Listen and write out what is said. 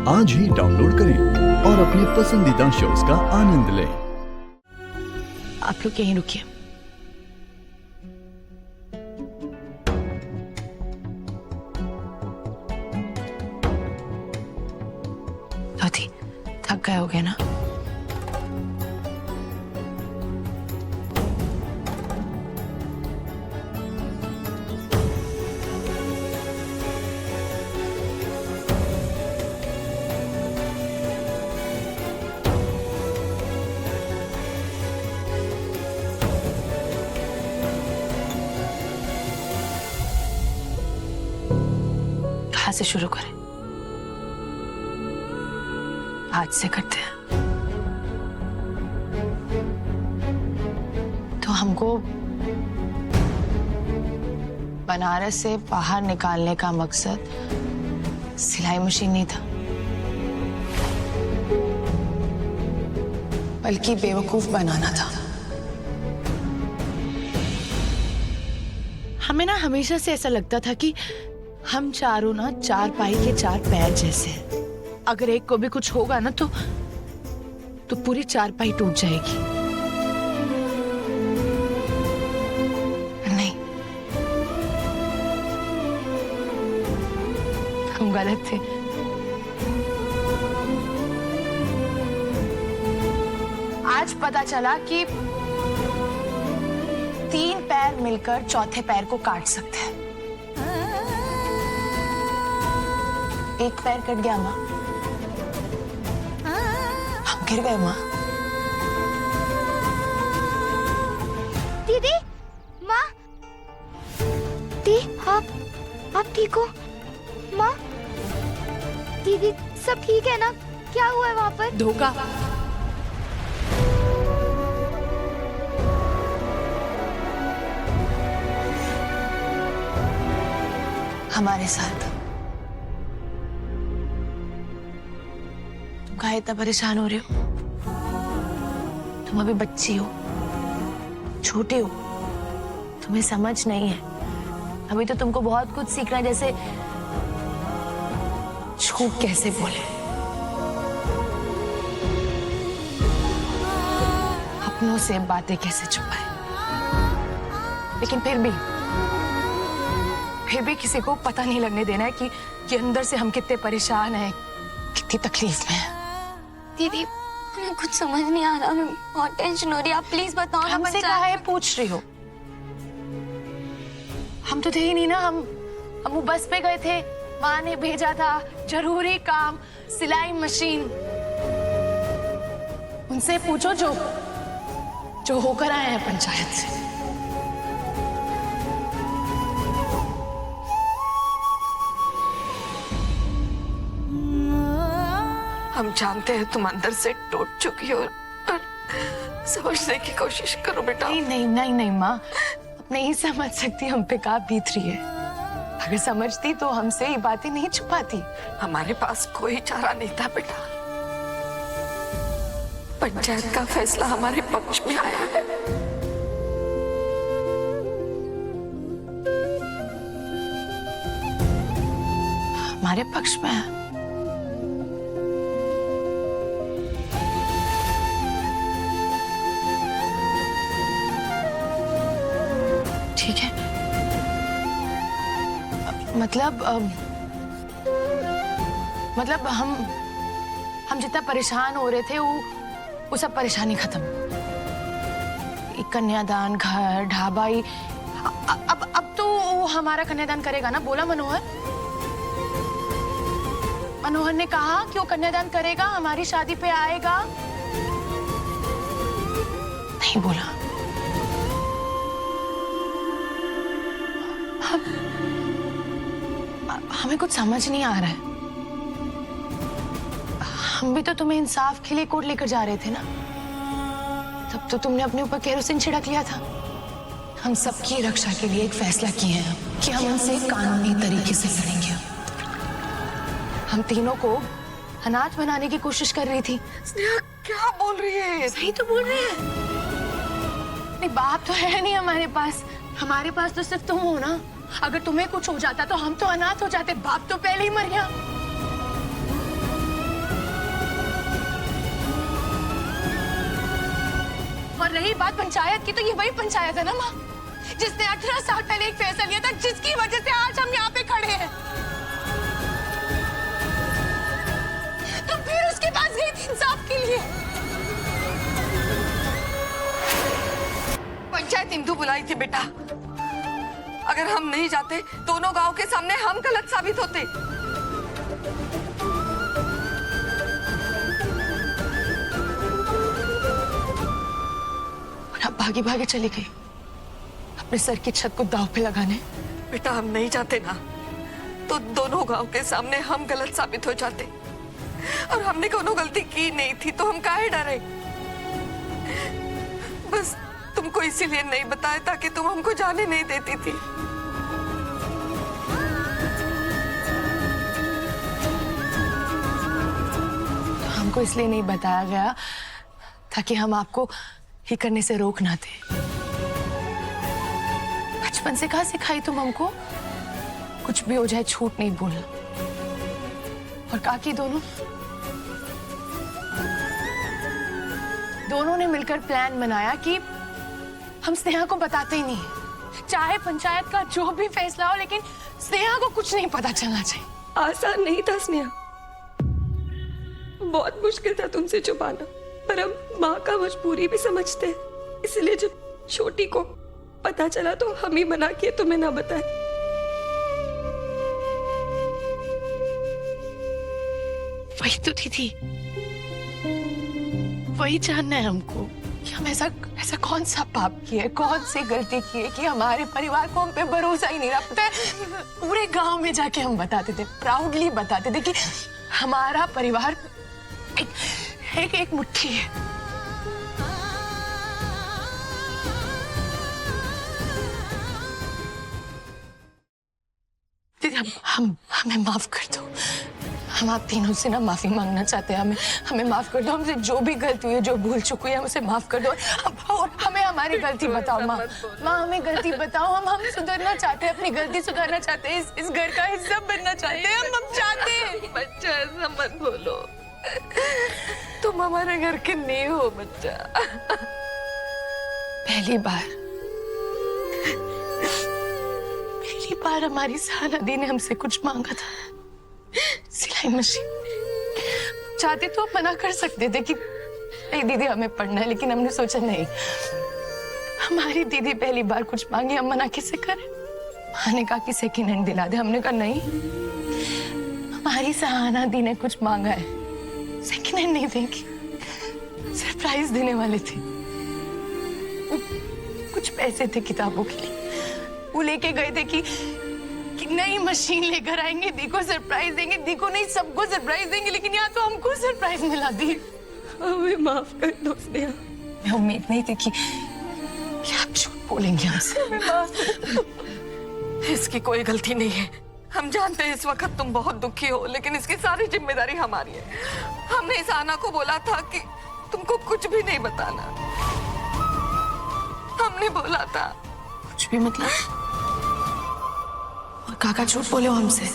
आज ही डाउनलोड करें और अपने पसंदीदा शोज का आनंद लें। आप लोग यहीं रुकिए। ज्योति, थक गए होगे ना? कहाँ से शुरू करें? आज से करते हैं। तो हमको बनारस से बाहर निकालने का मकसद सिलाई मशीन नहीं था, बल्कि बेवकूफ बनाना था। हमें ना हमेशा से ऐसा लगता था कि हम चारों ना चार पाई के चार पैर जैसे हैं। अगर एक को भी कुछ होगा ना तो पूरी चारपाई टूट जाएगी। नहीं, हम गलत थे। आज पता चला कि तीन पैर मिलकर चौथे पैर को काट सकते हैं। एक पैर कट गया माँ, हम गिर गए माँ। दीदी, माँ, दी, आप ठीक हो? माँ, दीदी, सब ठीक है ना? क्या हुआ है वहाँ पर? धोखा। हमारे साथ। तुम काहे इतना परेशान हो रहे हो? तुम अभी बच्ची हो, छोटे हो, तुम्हें समझ नहीं है। अभी तो तुमको बहुत कुछ सीखना है, जैसे झूठ कैसे बोले, अपनों से बातें कैसे छुपाए। लेकिन फिर भी किसी को पता नहीं लगने देना है कि अंदर से हम कितने परेशान हैं, कितनी तकलीफ में हैं। दीदी, मुझे कुछ समझ नहीं आ रहा, मैं बहुत टेंशन हो रही है। आप प्लीज बताओ ना। हमसे कहा है पूछ रही हो? हम तो थे ही नहीं ना। हम वो बस पे गए थे, माँ ने भेजा था, जरूरी काम, सिलाई मशीन। उनसे पूछो जो होकर आए हैं पंचायत से। हम जानते हैं तुम अंदर से टूट चुकी हो और समझने की कोशिश करो बेटा। नहीं माँ, अब नहीं समझ सकती हम पे क्या बीत रही है। अगर समझती तो हमसे ये बातें नहीं छुपाती। हमारे पास कोई चारा नहीं था बेटा। पंचायत का फैसला हमारे पक्ष में आया है। हमारे पक्ष में है? ठीक है, मतलब हम जितना परेशान हो रहे थे वो सब परेशानी खत्म। कन्यादान, घर, ढाबा, अब तो वो हमारा कन्यादान करेगा ना, बोला मनोहर। मनोहर ने कहा कि वो कन्यादान करेगा, हमारी शादी पे आएगा। नहीं बोला। हमें कुछ समझ नहीं आ रहा है। हम भी तो तुम्हें इंसाफ के लिए कोर्ट लेकर जा रहे थे ना। तब तो तुमने अपने ऊपर केरोसिन छिड़क लिया था। हम सबकी रक्षा के लिए एक फैसला किए हैं कि हम उनसे कानूनी तरीके से लड़ेंगे। हम तीनों को अनाथ बनाने की कोशिश कर रही थी। स्नेहा क्या बोल रही है? सही तो बोल रही है। नहीं, बाप तो है नहीं हमारे पास। हमारे पास तो सिर्फ तुम हो ना। अगर तुम्हें कुछ हो जाता तो हम तो अनाथ हो जाते। बाप तो पहले ही मर गया। रही बात पंचायत की, तो ये वही पंचायत है ना माँ, जिसने 18 साल पहले एक फैसला लिया था, जिसकी वजह से आज हम यहाँ पे खड़े हैं। तो फिर उसके पास गई थी इंसाफ के लिए। पंचायत इंदु बुलाई थी बेटा। अगर हम नहीं जाते, दोनों गांव के सामने हम गलत साबित होते। और अब भागी भागी चली गई अपने सर की छत को दांव पे लगाने। बेटा हम नहीं जाते ना, तो दोनों गांव के सामने हम गलत साबित हो जाते। और हमने कोनो गलती की नहीं थी, तो हम काहे डरे? बस तुमको इसीलिए नहीं बताया ताकि तुम हमको जाने नहीं देती थी। तो हमको इसलिए नहीं बताया गया ताकि हम आपको ही करने से रोक ना दे। बचपन से कहाँ सिखाई तुम हमको? कुछ भी हो जाए झूठ नहीं बोलना। और काकी दोनों ने मिलकर प्लान बनाया कि हम स्नेहा को बताते ही नहीं, चाहे पंचायत का जो भी फैसला हो, लेकिन स्नेहा को कुछ नहीं पता चलना चाहिए। आसान नहीं था स्नेहा, बहुत मुश्किल था तुमसे छुपाना, पर हम माँ का मजबूरी भी समझते हैं। इसलिए जब छोटी को पता चला तो हम ही मना किए तुम्हें ना बताए। वही तो दीदी, वही जानना है हमको कि हम ऐसा कौन सा पाप किया है, कौन सी गलती की है कि हमारे परिवार को हम पे भरोसा ही नहीं रहा। पता है, पूरे गांव में जाके हम बताते थे, प्राउडली बताते थे कि हमारा परिवार एक मुट्ठी है। दीदी हमें माफ कर दो। हम आप तीनों से ना माफी मांगना चाहते हैं। हमें माफ कर दो। हमसे जो भी गलती हुई है, जो भूल चुकी है, उसे माफ कर दो। और हमें हमारी गलती बताओ माँ। माँ हमें गलती बताओ। हम सुधरना चाहते हैं, अपनी गलती सुधारना चाहते हैं, इस घर का हिस्सा बनना चाहते हैं। हम चाहते हैं। बच्चा ऐसा मत बोलो, तुम हमारे घर के नहीं हो बच्चा। पहली बार हमारी सहाना दी ने हमसे कुछ मांगा था, सिलाई मशीन। चाहते तो हम मना कर सकते थे कि नहीं दीदी हमें पढ़ना है, लेकिन हमने सोचा नहीं, हमारी दीदी पहली बार कुछ मांगी, हम मना कैसे करें? माँ ने कहा कि सेकेंड हैंड दिला दे। हमने कहा नहीं, हमारी सहाना दी ने कुछ मांगा है, सेकेंड हैंड नहीं देंगी, सरप्राइज देने वाले थे। कुछ पैसे थे किताबों के लिए, वो लेके गए थे कि नई मशीन लेकर आएंगे, दी को सरप्राइज देंगे। दी को नहीं, सबको सरप्राइज देंगे, लेकिन यहाँ तो हमको सरप्राइज मिला। दी हमें माफ कर दो स्नेहा। मैं उम्मीद नहीं थी कि आप झूठ बोलेंगे हमसे। इसकी कोई गलती नहीं है। हम जानते हैं इस वक्त तुम बहुत दुखी हो, लेकिन इसकी सारी जिम्मेदारी हमारी है। हमने सहाना को बोला था कि तुमको कुछ भी नहीं बताना। हमने बोला था। कुछ भी मतलब? और काका झूठ बोले हो हमसे?